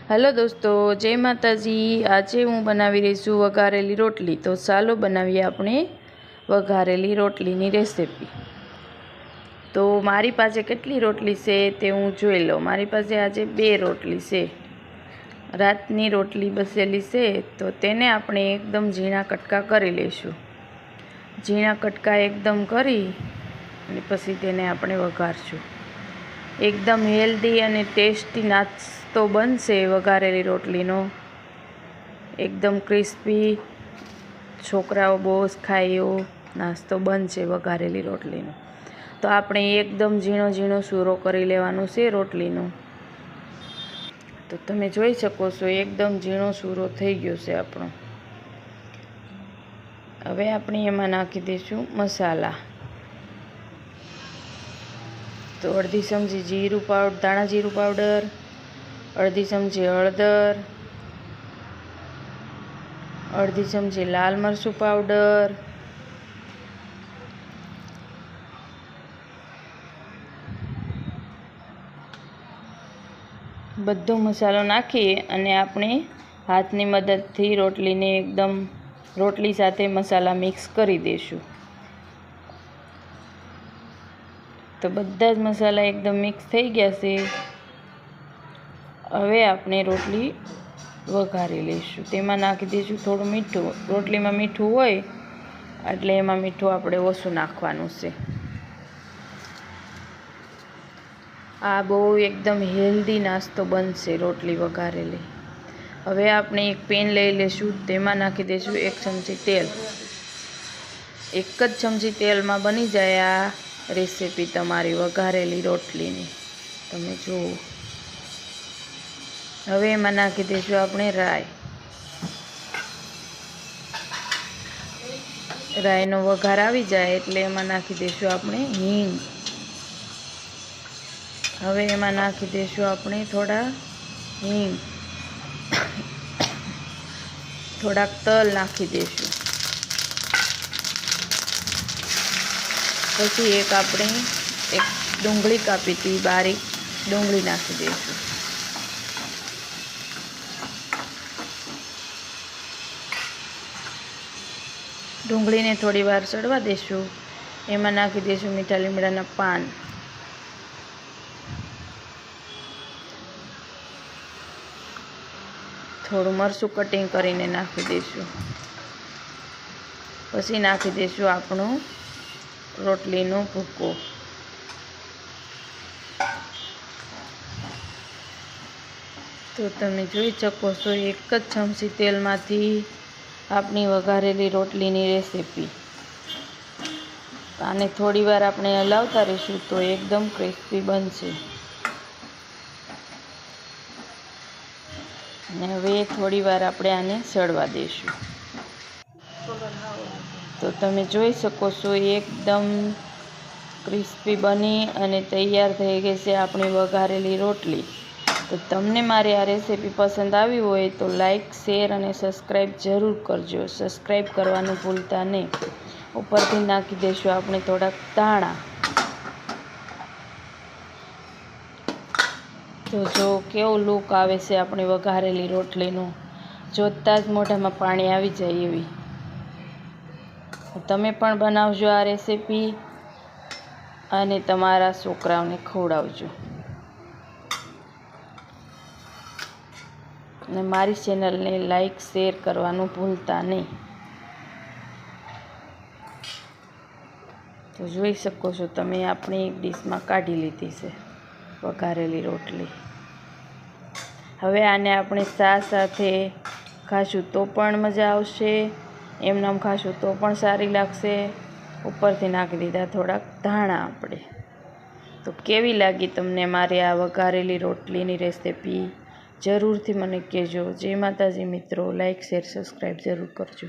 Hello दोस्तों, जय माताजी। आज हूँ बनावी रही छूँ वघारेली रोटली। तो चालो बनावीए आपणे वघारेली रोटलीनी रेसिपी। तो मारी पासे केटली रोटली छे ते हूँ जोई लो। मारी पासे आज 2 रोटली छे। रातनी रोटली बसेली छे तो तेने आपणे एकदम झीणा कटका करी लेशुं। झीणा कटका एकदम करी अने पछी तेने आपणे वघारशुं। एकदम हेल्दी अने टेस्टी नास्तो बनशे वघारेली रोटलीनो। एकदम क्रिस्पी, छोकराओ बहुत खाय एवो नास्तो बनशे वघारेली रोटलीनो। तो आपणे एकदम झीणो झीणो सूरो करी लेवानो छे रोटलीनो। तो तमे जोई शको छो एकदम झीणो सूरो थई गयो छे आपणो। हवे आपणे एमां नाखी दईशुं मसाला। तो अर्धी चमची जीरु पाउडर, दाणा जीरु पाउडर, अर्धी चमची हळदर, अर्धी चमची लाल मरचुं पाउडर, बधो मसालो नाखी अने आपणे हाथनी मददथी रोटलीने एकदम रोटली साथे मसाला मिक्स करी देशुं। तो बधा ज मसाला एकदम मिक्स थई गया छे। हवे आपणे रोटली वघारी लईशुं। तेमां नाखी दईशुं थोडुं मीठुं। रोटलीमां मीठुं होय एटले एमां मीठुं आपणे ओछुं नाखवानुं छे। आ बहु एकदम हेल्दी नास्तो बनशे रोटली वघारेली। हवे आपणे एक पेन लई लेशुं। तेमां नाखी दईशुं 1 चमची तेल। 1 ज चमची तेलमां बनी जाय आ रेसिपी तमारी वघारेली रोटलीनी। तमे जुओ। हवे एमां नाखी दईशुं आपणे राई। राईनो वघार आवी जाय एटले एमां नाखी दईशुं आपणे हींग। हवे एमां नाखी दईशुं आपणे थोड़ा हींग, थोड़ा तल नाखी दईशुं। पछी एक डુંગળી कापी थी बारीक डુંગળી नाखी दईशुं। डુંગળીને थोड़ी वार सड़वा देशुं। एमां नाखी दईशुं मीठा લીમડાના पान, थोड़ुं मरचुं कटिंग करीने नाखी दईशुं। पछी नाखी दईशुं आपणो रोटलीनो भूको। तो तमे जोई शको छो 1 ज चमची तेलमांथी आपणी वघारेली रोटलीनी रेसिपी। आने थोड़ी वार आपणे हलावता रहीशुं तो एकदम क्रिस्पी बनशे। ने हवे थोड़ी वार आपणे आने सड़वा दईशुं। तो तमे जोई शको छो एकदम क्रिस्पी बनी अने तैयार थई गई छे आपणी वघारेली रोटली। तो तमने मारी आ रेसिपी पसंद आवी होय तो लाइक, शेर अने सब्सक्राइब जरूर करजो। सब्सक्राइब करवानुं भूलता नहीं। उपरथी नाखी दईशुं आपणे थोड़ा धाणा। तो जो केवो लूक आवे छे आपणी वघारेली रोटलीनो, जोता ज मोढामां पाणी आवी जाय एवी। तमे पण बनावजो आ रेसिपी अने तमारा छोकराओने खवडावजो। ने मारी चेनलने लाइक, शेर करवानुं भूलता नहीं। तो जोई शको छो तमे आपणी एक डिशमां काढी लीधी छे वघारेली रोटली। हवे आने आपणे चा साथे खाशुं तो पण मजा आवशे, एमनाम खाशुं तो पण सारी लागशे। उपरथी नाखी दीधा थोड़ा धाणा आपणे। तो केवी लागी तमने मारी आ वघारेली रोटलीनी रेसिपी जरूरथी मने कहेजो। जय माताजी मित्रों। लाइक, शेर, सब्सक्राइब जरूर करजो।